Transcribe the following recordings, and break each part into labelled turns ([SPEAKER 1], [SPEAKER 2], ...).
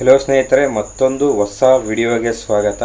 [SPEAKER 1] Hello ಸ್ನೇಹಿತರೆ, ಮತ್ತೊಂದು ಹೊಸ ವಿಡಿಯೋಗೆ ಸ್ವಾಗತ.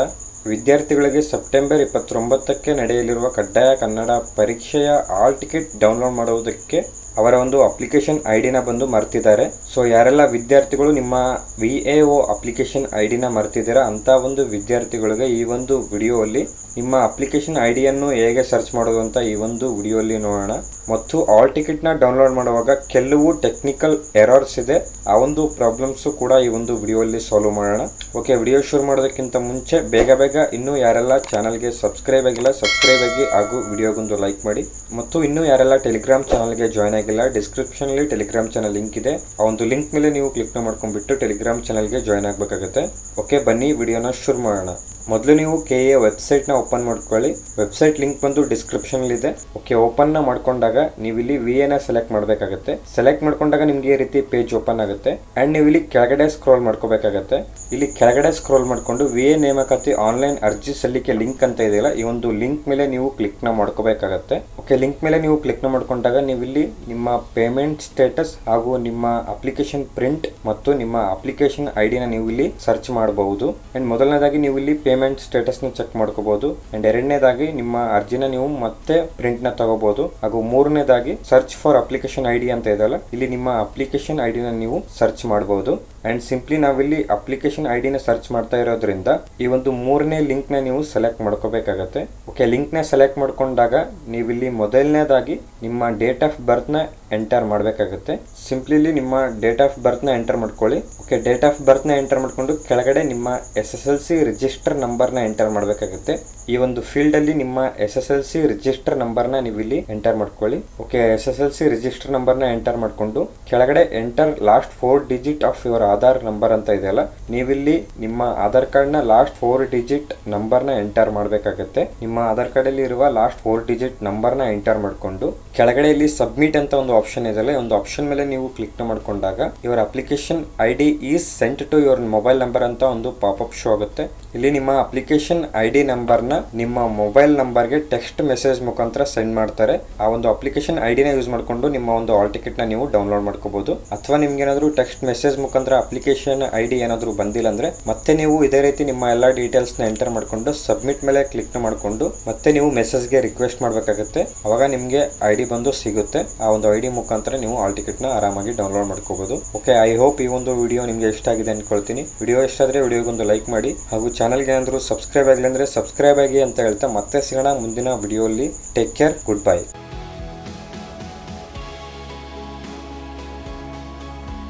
[SPEAKER 1] ವಿದ್ಯಾರ್ಥಿಗಳಿಗೆ ಸೆಪ್ಟೆಂಬರ್ 29ಕ್ಕೆ ನಡೆಯಲಿರುವ ಕಡ್ಡಾಯ ಕನ್ನಡ ಪರೀಕ್ಷೆಯ ಹಾಲ್ ಟಿಕೆಟ್ ಡೌನ್ಲೋಡ್ ಮಾಡುವುದಕ್ಕೆ ಅವರ ಒಂದು ಅಪ್ಲಿಕೇಶನ್ ಐಡಿನ ಬಂದು ಮರ್ತಿದ್ದಾರೆ. ಸೊ ಯಾರೆಲ್ಲ ವಿದ್ಯಾರ್ಥಿಗಳು ನಿಮ್ಮ VAO ಅಪ್ಲಿಕೇಶನ್ ಐಡಿನ ಮರ್ತಿದ್ದೀರಾ ಅಂತ ಒಂದು ವಿದ್ಯಾರ್ಥಿಗಳಿಗೆ ಈ ಒಂದು ವಿಡಿಯೋಲ್ಲಿ ನಿಮ್ಮ ಅಪ್ಲಿಕೇಶನ್ ಐಡಿಯನ್ನು ಹೇಗೆ ಸರ್ಚ್ ಮಾಡೋದು ಅಂತ ಈ ಒಂದು ವಿಡಿಯೋಲ್ಲಿ ನೋಡೋಣ. ಮತ್ತು ಹಾಲ್ ಟಿಕೆಟ್ನ ಡೌನ್ಲೋಡ್ ಮಾಡುವಾಗ ಕೆಲವು ಟೆಕ್ನಿಕಲ್ ಎರರ್ಸ್ ಇದೆ, ಆ ಒಂದು ಪ್ರಾಬ್ಲಮ್ಸು ಕೂಡ ಈ ಒಂದು ವಿಡಿಯೋಲ್ಲಿ ಸಾಲ್ವ್ ಮಾಡೋಣ. ಓಕೆ, ವಿಡಿಯೋ ಶುರು ಮಾಡೋದಕ್ಕಿಂತ ಮುಂಚೆ ಬೇಗ ಇನ್ನೂ ಯಾರೆಲ್ಲ ಚಾನಲ್ಗೆ ಸಬ್ಸ್ಕ್ರೈಬ್ ಆಗಿಲ್ಲ ಸಬ್ಸ್ಕ್ರೈಬ್ ಆಗಿ ಹಾಗೂ ವಿಡಿಯೋಗೊಂದು ಲೈಕ್ ಮಾಡಿ. ಮತ್ತು ಇನ್ನೂ ಯಾರೆಲ್ಲ ಟೆಲಿಗ್ರಾಮ್ ಚಾನಲ್ಗೆ ಜಾಯ್ನ್ ಆಗಿಲ್ಲ, ಡಿಸ್ಕ್ರಿಪ್ಷನ್ ಅಲ್ಲಿ ಟೆಲಿಗ್ರಾಮ್ ಚಾನಲ್ ಲಿಂಕ್ ಇದೆ. ಆ ಒಂದು ಲಿಂಕ್ ಮೇಲೆ ನೀವು ಕ್ಲಿಕ್ ಮಾಡ್ಕೊಂಡ್ಬಿಟ್ಟು ಟೆಲಿಗ್ರಾಮ್ ಚಾನಲ್ಗೆ ಜಾಯ್ನ್ ಆಗಬೇಕಾಗುತ್ತೆ. ಓಕೆ, ಬನ್ನಿ ವಿಡಿಯೋನ ಶುರು ಮಾಡೋಣ. ಮೊದಲು ನೀವು KA ವೆಬ್ಸೈಟ್ನ ಓಪನ್ ಮಾಡ್ಕೊಳ್ಳಿ. ವೆಬ್ಸೈಟ್ ಲಿಂಕ್ ಬಂದು ಡಿಸ್ಕ್ರಿಪ್ಷನ್ ಇದೆ. ಓಕೆ, ಓಪನ್ನ ಮಾಡ್ಕೊಂಡಾಗ ನೀವು ಇಲ್ಲಿ VAನ ಸೆಲೆಕ್ಟ್ ಮಾಡಬೇಕಾಗುತ್ತೆ. ಸೆಲೆಕ್ಟ್ ಮಾಡ್ಕೊಂಡಾಗ ನಿಮಗೆ ಈ ರೀತಿ ಪೇಜ್ ಓಪನ್ ಆಗುತ್ತೆ. ಅಂಡ್ ನೀವು ಇಲ್ಲಿ ಕೆಳಗಡೆ ಸ್ಕ್ರೋಲ್ ಮಾಡ್ಕೋಬೇಕಾಗತ್ತೆ. ಇಲ್ಲಿ ಕೆಳಗಡೆ ಸ್ಕ್ರೋಲ್ ಮಾಡ್ಕೊಂಡು VA ನೇಮಕಾತಿ ಆನ್ಲೈನ್ ಅರ್ಜಿ ಸಲ್ಲಿಕೆ ಲಿಂಕ್ ಅಂತ ಇದೆಯಲ್ಲ, ಈ ಒಂದು ಲಿಂಕ್ ಮೇಲೆ ನೀವು ಕ್ಲಿಕ್ನ ಮಾಡ್ಕೋಬೇಕಾಗತ್ತೆ. ಓಕೆ, ಲಿಂಕ್ ಮೇಲೆ ನೀವು ಕ್ಲಿಕ್ನ ಮಾಡ್ಕೊಂಡಾಗ ನೀವು ಇಲ್ಲಿ ನಿಮ್ಮ ಪೇಮೆಂಟ್ ಸ್ಟೇಟಸ್ ಹಾಗೂ ನಿಮ್ಮ ಅಪ್ಲಿಕೇಶನ್ ಪ್ರಿಂಟ್ ಮತ್ತು ನಿಮ್ಮ ಅಪ್ಲಿಕೇಶನ್ ಐಡಿನ ನೀವು ಇಲ್ಲಿ ಸರ್ಚ್ ಮಾಡಬಹುದು. ಅಂಡ್ ಮೊದಲನೇದಾಗಿ ನೀವು ಇಲ್ಲಿ ಪೇಮೆಂಟ್ ಸ್ಟೇಟಸ್ ನ ಚೆಕ್ ಮಾಡ್ಕೋಬಹುದು. ಅಂಡ್ ಎರಡನೇದಾಗಿ ನಿಮ್ಮ ಅರ್ಜಿನ ನೀವು ಮತ್ತೆ ಪ್ರಿಂಟ್ ನ ತಗೋಬಹುದು. ಹಾಗೂ ಮೂರನೇದಾಗಿ ಸರ್ಚ್ ಫಾರ್ ಅಪ್ಲಿಕೇಶನ್ ಐಡಿ ಅಂತ ಇದೆಯಲ್ಲ, ಇಲ್ಲಿ ನಿಮ್ಮ ಅಪ್ಲಿಕೇಶನ್ ಐಡಿನ ನೀವು ಸರ್ಚ್ ಮಾಡಬಹುದು. ಅಂಡ್ ಸಿಂಪ್ಲಿ ನಾವಿಲ್ಲಿ ಅಪ್ಲಿಕೇಶನ್ ಐಡಿನ ಸರ್ಚ್ ಮಾಡ್ತಾ ಇರೋದ್ರಿಂದ ಈ ಒಂದು ಮೂರನೇ ಲಿಂಕ್ ನ ನೀವು ಸೆಲೆಕ್ಟ್ ಮಾಡ್ಕೋಬೇಕಾಗತ್ತೆ. ಓಕೆ, ಲಿಂಕ್ ನ ಸೆಲೆಕ್ಟ್ ಮಾಡ್ಕೊಂಡಾಗ ನೀವು ಇಲ್ಲಿ ಮೊದಲನೇದಾಗಿ ನಿಮ್ಮ ಡೇಟ್ ಆಫ್ ಬರ್ತ್ ನ ಎಂಟರ್ ಮಾಡಬೇಕಾಗುತ್ತೆ. ಸಿಂಪ್ಲಿ ನಿಮ್ಮ ಡೇಟ್ ಆಫ್ ಬರ್ತ್ ನ ಎಂಟರ್ ಮಾಡ್ಕೊಳ್ಳಿ. ಓಕೆ, ಡೇಟ್ ಆಫ್ ಬರ್ತ್ ನ ಎಂಟರ್ ಮಾಡ್ಕೊಂಡು ಕೆಳಗಡೆ ನಿಮ್ಮ SSLC ರಿಜಿಸ್ಟರ್ ನಂಬರ್ ನ ಎಂಟರ್ ಮಾಡಬೇಕಾಗುತ್ತೆ. ಈ ಒಂದು ಫೀಲ್ಡ್ ಅಲ್ಲಿ ನಿಮ್ಮ SSLC ರಿಜಿಸ್ಟರ್ ನಂಬರ್ ನ ನೀವು ಇಲ್ಲಿ ಎಂಟರ್ ಮಾಡ್ಕೊಳ್ಳಿ. ಓಕೆ, SSLC ರಿಜಿಸ್ಟರ್ ನಂಬರ್ ನ ಎಂಟರ್ ಮಾಡ್ಕೊಂಡು ಕೆಳಗಡೆ enter last 4 digit of your Aadhaar number ಅಂತ ಇದೆಯಲ್ಲ, ನೀವಿಲ್ಲಿ ನಿಮ್ಮ ಆಧಾರ್ ಕಾರ್ಡ್ ನ ಲಾಸ್ಟ್ 4 ಡಿಜಿಟ್ ನಂಬರ್ ನ ಎಂಟರ್ ಮಾಡಬೇಕಾಗುತ್ತೆ. ನಿಮ್ಮ ಆಧಾರ್ ಕಾರ್ಡ್ ಅಲ್ಲಿ ಇರುವ ಲಾಸ್ಟ್ 4 ಡಿಜಿಟ್ ನಂಬರ್ ನ ಎಂಟರ್ ಮಾಡ್ಕೊಂಡು ಕೆಳಗಡೆ ಇಲ್ಲಿ ಸಬ್ಮಿಟ್ ಅಂತ ಒಂದು ಆಪ್ಷನ್ ಇದೆಯಲ್ಲ, ಒಂದು ಆಪ್ಷನ್ ಮೇಲೆ ನೀವು ಕ್ಲಿಕ್ ಮಾಡ್ಕೊಂಡಾಗ your application ID is sent to your mobile number ಅಂತ ಒಂದು ಪಾಪ್ಅಪ್ ಶೋ ಆಗುತ್ತೆ. ಇಲ್ಲಿ ನಿಮ್ಮ ಅಪ್ಲಿಕೇಶನ್ ID ನಂಬರ್ ನ ನಿಮ್ಮ ಮೊಬೈಲ್ ನಂಬರ್ಗೆ ಟೆಕ್ಸ್ಟ್ ಮೆಸೇಜ್ ಮುಖಾಂತರ ಸೆಂಡ್ ಮಾಡ್ತಾರೆ. ಆ ಒಂದು ಅಪ್ಲಿಕೇಶನ್ ಐಡಿನ ಯೂಸ್ ಮಾಡ್ಕೊಂಡು ನಿಮ್ಮ ಒಂದು ಹಾಲ್ ಟಿಕೆಟ್ ನ ನೀವು ಡೌನ್ಲೋಡ್ ಮಾಡ್ಕೋಬಹುದು. ಅಥವಾ ನಿಮ್ಗೆ ಏನಾದ್ರು ಟೆಕ್ಸ್ಟ್ ಮೆಸೇಜ್ ಮುಖಾಂತರ ಅಪ್ಲಿಕೇಶನ್ ID ಏನಾದ್ರು ಬಂದಿಲ್ಲ ಅಂದ್ರೆ ಮತ್ತೆ ನೀವು ಇದೇ ರೀತಿ ನಿಮ್ಮ ಎಲ್ಲಾ ಡೀಟೇಲ್ಸ್ ನ ಎಂಟರ್ ಮಾಡ್ಕೊಂಡು ಸಬ್ಮಿಟ್ ಮೇಲೆ ಕ್ಲಿಕ್ ಮಾಡ್ಕೊಂಡು ಮತ್ತೆ ನೀವು ಮೆಸೇಜ್ಗೆ ರಿಕ್ವೆಸ್ಟ್ ಮಾಡಬೇಕಾಗುತ್ತೆ. ಅವಾಗ ನಿಮ್ಗೆ ID ಬಂದು ಸಿಗುತ್ತೆ. ಆ ಒಂದು ID ಮುಖಾಂತರ ನೀವು ಹಾಲ್ ಟಿಕೆಟ್ ನ ಆರಾಮಾಗಿ ಡೌನ್ಲೋಡ್ ಮಾಡ್ಕೋಬಹುದು. ಓಕೆ, ಐ ಹೋಪ್ ಈ ಒಂದು ವಿಡಿಯೋ ನಿಮ್ಗೆ ಇಷ್ಟ ಆಗಿದೆ ಅನ್ಕೊಳ್ತೀನಿ. ವಿಡಿಯೋ ಇಷ್ಟ ಆದ್ರೆ ವಿಡಿಯೋಗೊಂದು ಲೈಕ್ ಮಾಡಿ ಹಾಗೂ ಚಾನಲ್ಗೆ ಏನಾದ್ರು ಸಬ್ಸ್ಕ್ರೈಬ್ ಆಗಿಲ್ಲ ಅಂದ್ರೆ ಸಬ್ಸ್ಕ್ರೈಬ್ ಆಗಿ ಅಂತ ಹೇಳ್ತಾ ಮತ್ತೆ ಸಿಗೋಣ ಮುಂದಿನ ವಿಡಿಯೋಲಿ. Take care, good by.